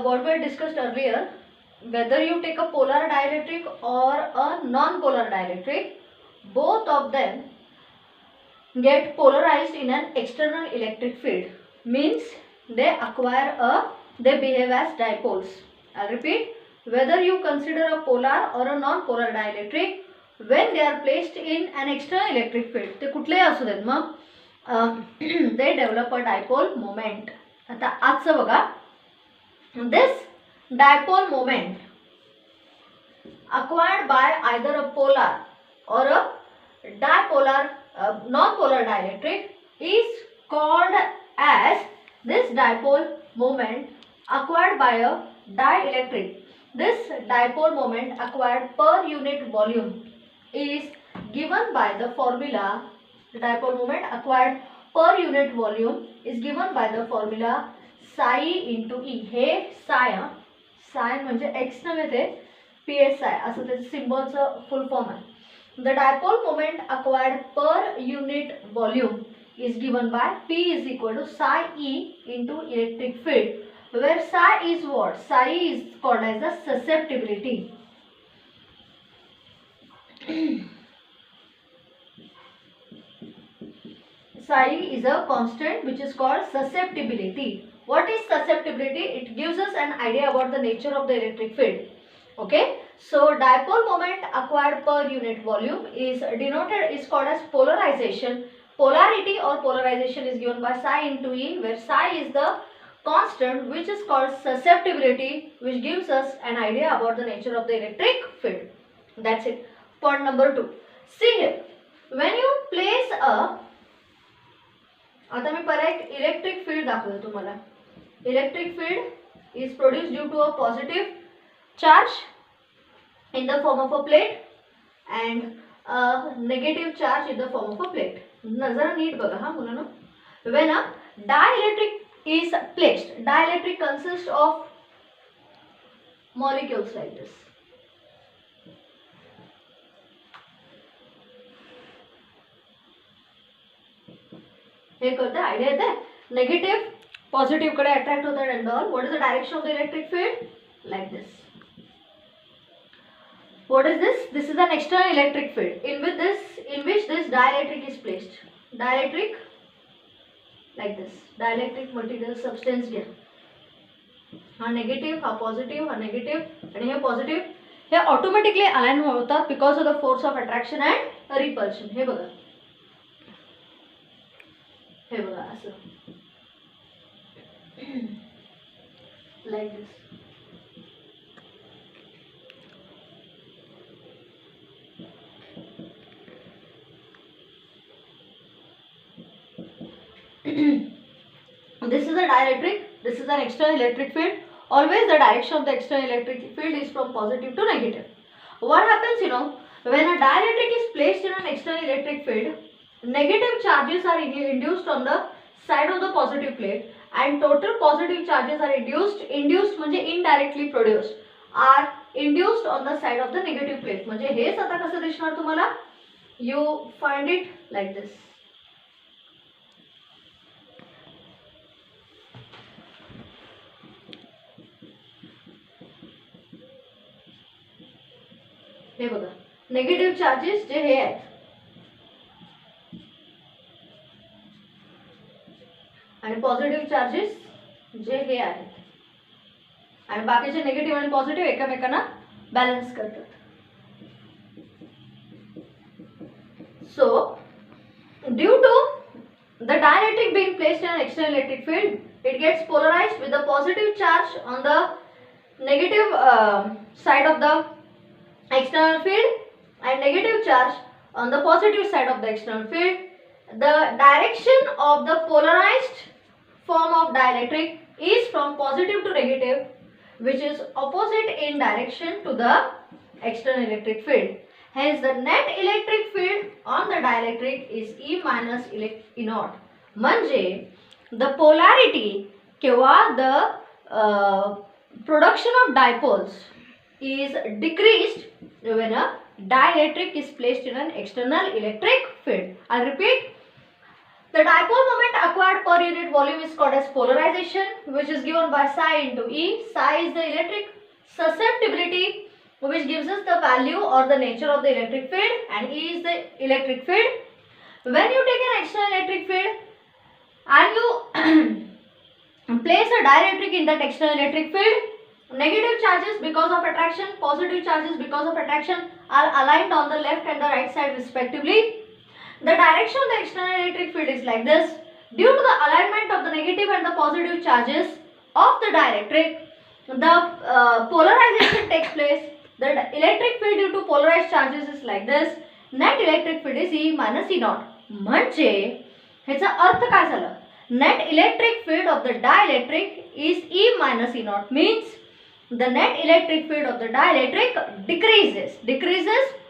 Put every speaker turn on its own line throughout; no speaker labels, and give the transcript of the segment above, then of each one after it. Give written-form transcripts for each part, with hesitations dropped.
what we discussed earlier, whether you take a polar dielectric or a non-polar dielectric, both of them get polarized in an external electric field. Means they behave as dipoles. I'll repeat, whether you consider a polar or a non-polar dielectric, when they are placed in an external electric field, ते कुठलेही असू देत मग they develop a dipole moment. आता आजचं बघा, this dipole moment acquired by either a polar or a dipolar non-polar dielectric is called as this dipole moment acquired by a dielectric. This dipole moment acquired per unit volume is given by the formula. The dipole moment acquired per unit volume is given by the formula psi into E. Hey psi म्हणजे x नव्हे ते psi असं त्याचं सिम्बॉलचं full form आहे. The dipole moment acquired per unit volume is given by P is equal to psi E into electric field, where psi is what? Psi is called as the susceptibility. Psi is a constant which is called susceptibility. What is susceptibility? It gives us an idea about the nature of the electric field. Okay, so dipole moment acquired per unit volume is called as polarization. Polarity or polarization is given by psi into E, where psi is the constant which is called susceptibility, which gives us an idea about the nature of the electric field. That's it. Point number 2. See here, when you place a, आता मी पहिला एक electric field दाखवतो तुम्हाला. Electric field is produced due to a positive charge in the form of a plate and a negative charge in the form of a plate. जरा NEET बघा हा मुलांनो. When a dielectric is placed, dielectric consists of molecules like this. हे करते idea येते. Negative positive कडे attract होतात and all. What is the direction of the electric field? Like this. What is this? This is an external electric field in which this dielectric is placed. Dielectric like this. Dielectric material substance घ्या. हा negative, हा positive, हा negative आणि हे positive, हे automatically align होतात because of the force of attraction and repulsion. हे बघा, हे बघा असं like this. This is a dielectric, this is an external electric field. Always the direction of the external electric field is from positive to negative. What happens, when a dielectric is placed in an external electric field, negative charges are induced on the side of the positive plate and total positive charges are induced म्हणजे indirectly produced, are induced on the side of the negative plate. म्हणजे हेच आता कसं दिसणार तुम्हाला? You find it like this. हे बघा, negative charges जे हे आहेत आणि positive charges जे हे आहेत आणि बाकीचे नेगेटिव्ह आणि पॉझिटिव्ह एकमेकांना बॅलन्स करतात. So due to the dielectric being placed in an external electric field, it gets polarized with the positive charge on the negative side of the external field and negative charge on the positive side of the external field. The direction of the polarized form of dielectric is from positive to negative, which is opposite in direction to the external electric field. Hence the net electric field on the dielectric is E minus E naught. म्हणजे the polarity किंवा the production of dipoles is decreased when a dielectric is placed in an external electric field. I repeat, The dipole moment acquired per unit volume is called as polarization, which is given by psi into E. Psi is the electric susceptibility, which gives us the value or the nature of the electric field, and E is the electric field. When you take an external electric field and you place a dielectric in that external electric field, negative charges because of attraction, positive charges because of attraction are aligned on the left and the right side respectively. The direction of the external electric field is like this. Due to the alignment of the negative and the positive charges of the dielectric, the polarization takes place. The electric field due to polarized charges is like this. Net electric field is E minus E naught. म्हणजे ह्याचा अर्थ काय झाला? Net electric field of the dielectric is E minus E naught, means the net electric field of the dielectric decreases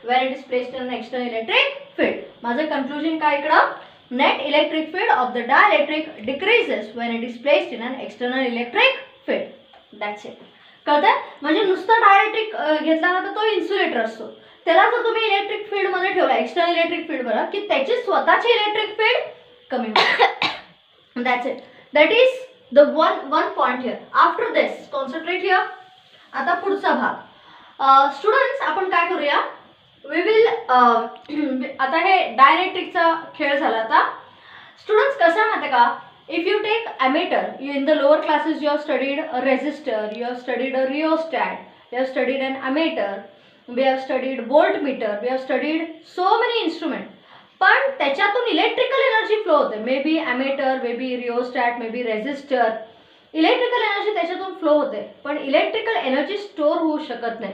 when it is placed in an external electric field. माझं conclusion काय इकडं? Net electric field of the dielectric decreases when it is placed in an external electric field. That's it. कळतंय? म्हणजे नुसतं dielectric घेतला ना तर तो इन्सुलेटर असतो. त्याला जर तुम्ही इलेक्ट्रिक फील्ड मध्ये ठेवला, एक्सटर्नल इलेक्ट्रिक फील्ड मध्ये, की त्याची स्वतःची इलेक्ट्रिक फील्ड कमी होते. That's it. That is the one point here. After this, concentrate here. आता पुढचा भाग. स्टुडंट्स आपण काय करूया? We will आता हे डायलेक्ट्रिकचा खेळ झाला. आता स्टुडंट्स कसं आहे माहिती का? If you take ammeter, in the lower classes you have studied a resistor, you have studied a rheostat, you have studied an ammeter, we have studied voltmeter, we have studied so many instruments. पण त्याच्यातून electrical energy flow होते. May be ammeter, may be rheostat, may be resistor. Electrical energy त्याच्यातून flow होते, पण electrical energy store होऊ शकत नाही.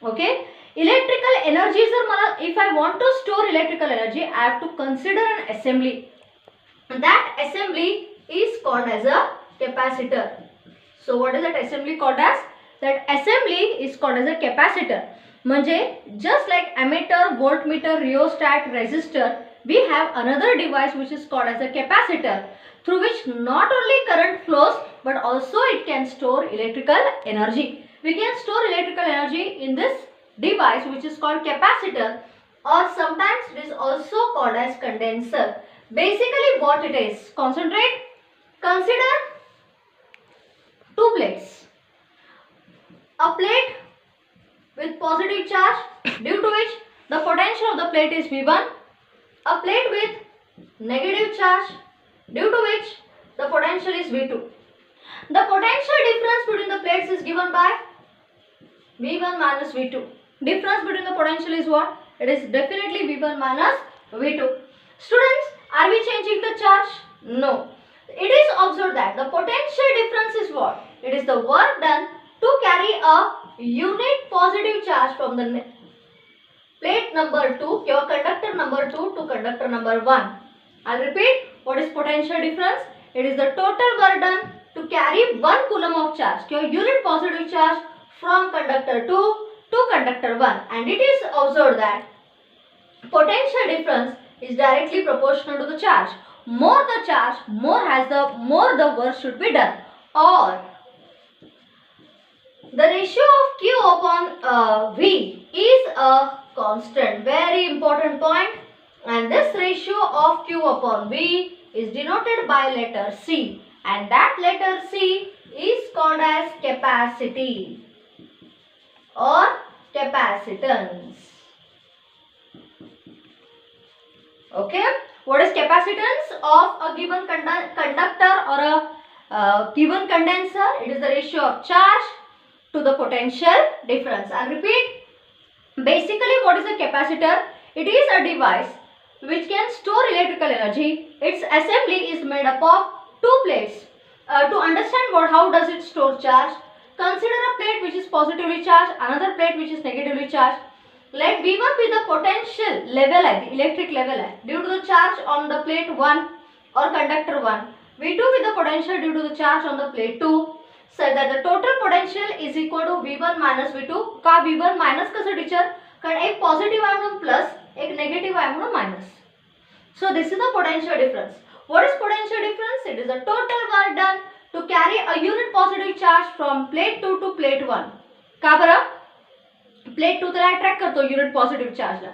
Okay, electrical energy जर मला, if I want to store electrical energy, I have to consider an assembly. That assembly is called as a capacitor. So what is that assembly called as? That assembly is called as a capacitor. म्हणजे just like ammeter, voltmeter, rheostat, resistor, we have another device which is called as a capacitor, through which not only current flows but also it can store electrical energy. We can store electrical energy in this device which is called capacitor, or sometimes it is also called as condenser. Basically what it is, concentrate. Consider two plates. A plate with positive charge, due to which the potential of the plate is V1. A plate with negative charge, due to which the potential is V2. The potential difference between the plates is given by V1 minus V2. Difference between the potential is what? It is definitely V1 minus V2. Students, are we changing the charge? No. It is observed that the potential difference is what? It is the work done to carry a unit positive charge from the plate number 2 or conductor number 2 to conductor number 1. I'll repeat. What is potential difference? It is the total work done to carry 1 coulomb of charge or unit positive charge from conductor 2 to conductor 1. And it is observed that potential difference is directly proportional to the charge. More the charge, more the work should be done. Or the ratio of Q upon V is a constant. Very important point. And this ratio of Q upon V is denoted by letter C. And that letter C is called as capacity or capacitance. Okay, what is capacitance of a given conductor or a given condenser? It is the ratio of charge to the potential difference. I repeat, basically what is a capacitor? It is a device which can store electrical energy. Its assembly is made up of two plates. To understand how does it store charge, consider a plate which is positively charged, another plate which is negatively charged. Let V1 be the potential level, the electric level due to the charge on the plate 1 or conductor 1. V2 be the potential due to the charge on the plate 2. So that the total potential is equal to V1 minus V2. का V1 minus कसं teacher? कारण एक positive आहे म्हणून plus, एक negative आहे म्हणून minus. So this is the potential difference. What is potential difference? It is the total work done to carry a unit positive charge from plate 2 to plate 1. का बरं? Plate 2 त्याला attract करतो unit positive चार्जला.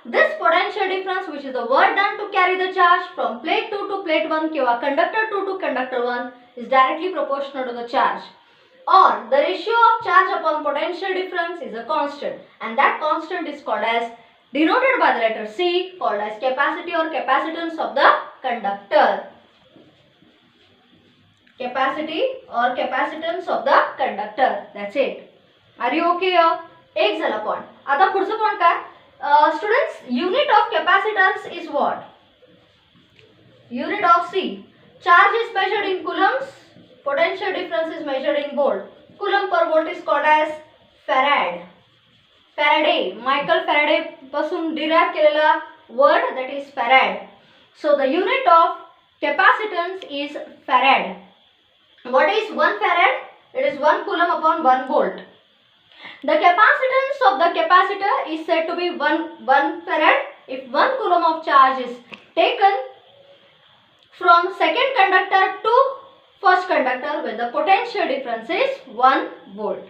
This potential difference, which is the work done to carry the charge from plate 2 to plate 1 किंवा conductor 2 to conductor 1, is directly proportional to the charge. Or the ratio of charge upon potential difference is a constant, and that constant is called as, denoted by the letter C, called as capacity or capacitance of the conductor. Capacity or capacitance of the conductor. That's it. Are you okay here? एक झाला point. आता पुढचं point काय? Students, unit of capacitance is what? Unit of C. Charge is measured in coulombs. Potential difference is measured in volt. Coulomb per volt is called as farad. Faraday. Michael Faraday पासून derive केलेला word, that is farad. So the unit of capacitance is farad. What is 1 farad? It is 1 coulomb upon 1 volt. The capacitance of the capacitor is said to be 1 farad if 1 coulomb of charge is taken from second conductor to first conductor when the potential difference is 1 volt.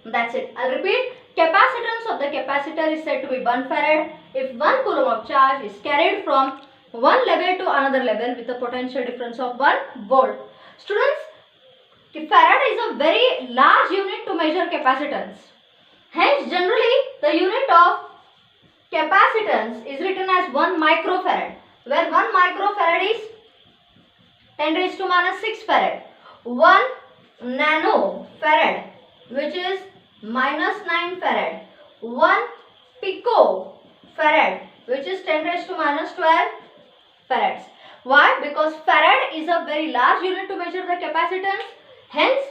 That's it. I'll repeat. Capacitance of the capacitor is said to be 1 farad if 1 coulomb of charge is carried from one level to another level with a potential difference of 1 volt. Students, farad is a very large unit to measure capacitance. Hence, generally, the unit of capacitance is written as 1 microfarad, where 1 microfarad is 10 raised to minus 6 farad. 1 nanofarad, which is minus 9 farad. 1 picofarad, which is 10 raised to minus 12 farads. Why? Because farad is a very large unit to measure the capacitance. Hence,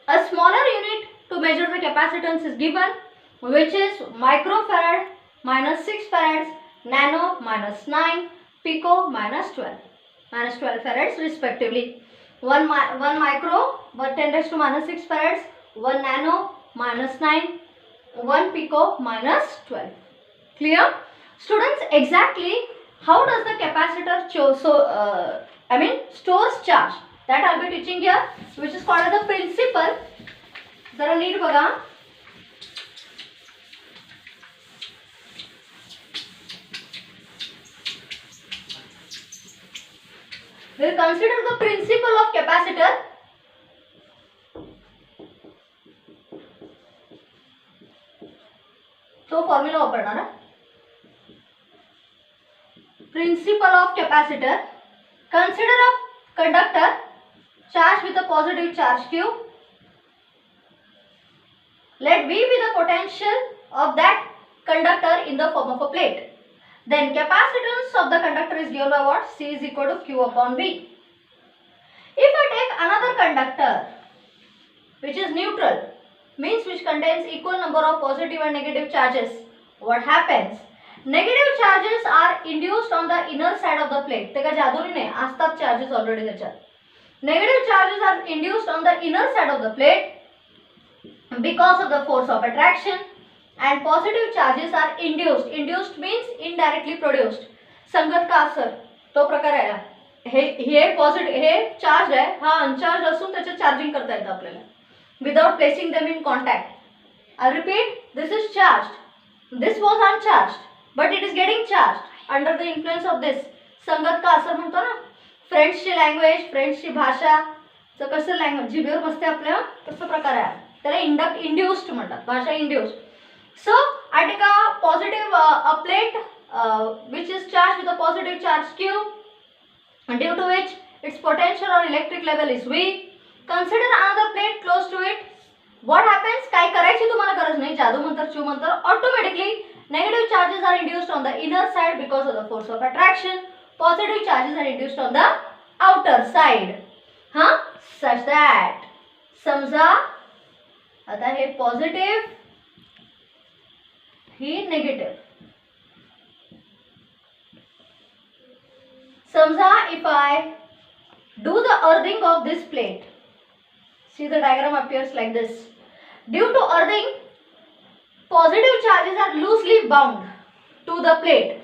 a smaller unit to measure the capacitance is given, which is microfarad minus 6 farads, nano minus 9, pico minus 12 farads respectively. 1 micro, 10 raised to minus 6 farads, 1 nano minus 9, 1 pico minus 12. Clear? Students, exactly how does the capacitor stores charge? That I will be teaching here, which is called as the principle. Zara नीट बघा. We'll consider the principle of capacitor. तो formula वापरणार. Principle of capacitor. Consider a conductor charged with a positive charge Q. Let V be the potential of that conductor in the form of a plate. Then capacitance of the conductor is given by what? C is equal to Q upon V. If I take another conductor which is neutral, means which contains equal number of positive and negative charges, what happens? Negative charges are induced on the inner side of the plate. ते काय जादूनी नाही, असतात charges already त्याच्यात. Negative charges are induced on the inner side of the plate because of the force of attraction, and positive charges are induced. Induced means indirectly produced. संगत का असर तो प्रकार आहे. हे पॉझिटिव्ह हे चार्ज आहे, हा अनचार्ज असून त्याचे चार्जिंग करता येतं आपल्याला without placing them in contact. I repeat, this is charged. This was uncharged, but it is getting charged under the influence of this. संगत का असर म्हणतो ना. फ्रेंचची लँग्वेज, फ्रेंचची भाषा तर कसं लँग्वेज जिभेवर बसते आपल्या तसं प्रकार आहे. त्याला इंड्युस्ड म्हणतात, भाषा induced. So I take a positive a plate which is charged with a positive charge Q, and due to which its potential or electric level is V. Consider another plate close to it. What happens? काय करायची तुम्हाला गरज नाही, जादू मंत्र चू मंत्र. Automatically negative charges are induced on the inner side because of the force of attraction. Positive charges are induced on the outer side. Such that समजा आता हे पॉझिटिव्ह ही नेगेटिव्ह. समजा if I do the earthing of this plate, see the diagram appears like this. Due to earthing, positive charges are loosely bound to the plate,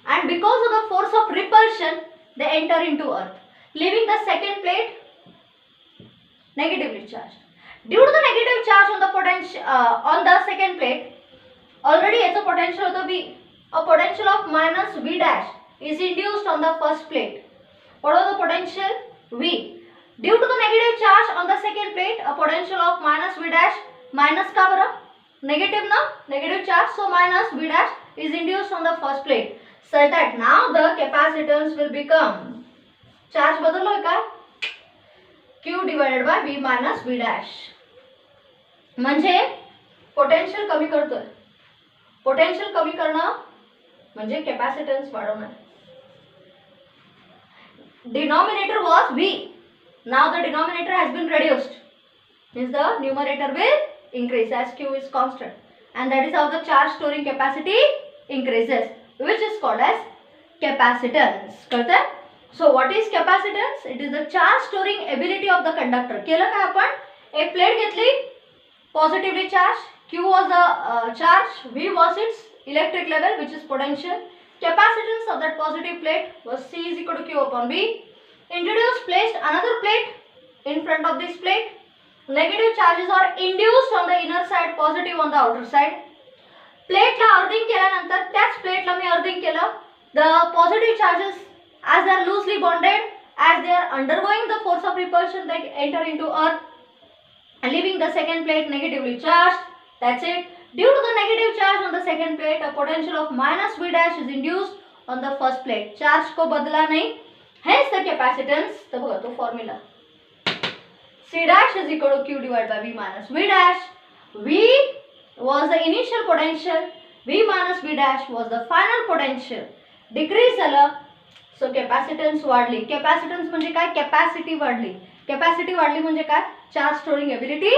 and because of the force of repulsion they enter into earth, leaving the second plate negatively charged. Due to the negative charge on the potential on the second plate, already याचं potential होतं V a potential of minus V dash is induced on the first plate. What was the potential? V. Due to the negative charge on the second plate, a potential of minus V dash, minus का बरा negative ना, negative charge, so minus V dash is induced on the first plate, such that now the capacitance will become, charge बदलो का, Q divided by V minus V dash. म्हणजे potential कमी करतोय. Potential कमी करणं म्हणजे कॅपॅसिटन्स वाढवणं. Denominator was V. Now the denominator has been reduced. Means the numerator will increase as Q is constant, and that is how the charge storing capacity increases, which is called as capacitance. कळतंय? So what is capacitance? It is the charge storing ability of the conductor. केलं काय आपण? एक plate घेतली, positively charged. Q was the charge, V was its electric level, which is potential. Capacitance of that positive plate was C is equal to Q upon V. Introduced, placed another plate in front of this plate. Negative charges are induced on the inner side, positive on the outer side. Plate ला earthing केल्यानंतर त्याच plate ला मी earthing केलं. The positive charges, as they are loosely bonded, as they are undergoing the force of repulsion, they enter into earth, leaving the second plate negatively charged. That's it. Due to the negative charge on the second plate, a potential of minus V dash is induced on the first plate. Charge को बदला नहीं. Hence the capacitance. तो बघा तो formula. C dash is equal to Q divided by V minus V dash. V was the initial potential. V minus V dash was the final potential. Decrease झालं. So capacitance वाढली. Capacitance म्हणजे काय? Capacity वाढली. Capacity वाढली म्हणजे काय? Charge storing ability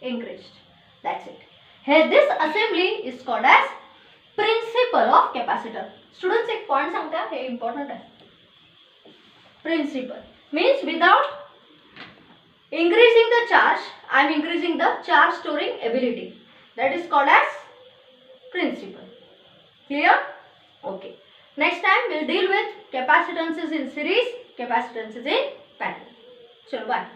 increased. That's it. Here this assembly is called as principle of capacitor. Students एक point सांगते हे important आहे. Principle means without increasing the charge, I am increasing the charge storing ability. That is called as principle. Clear? Okay. Next time we will deal with capacitances in series, capacitances in parallel. Chalo, bye.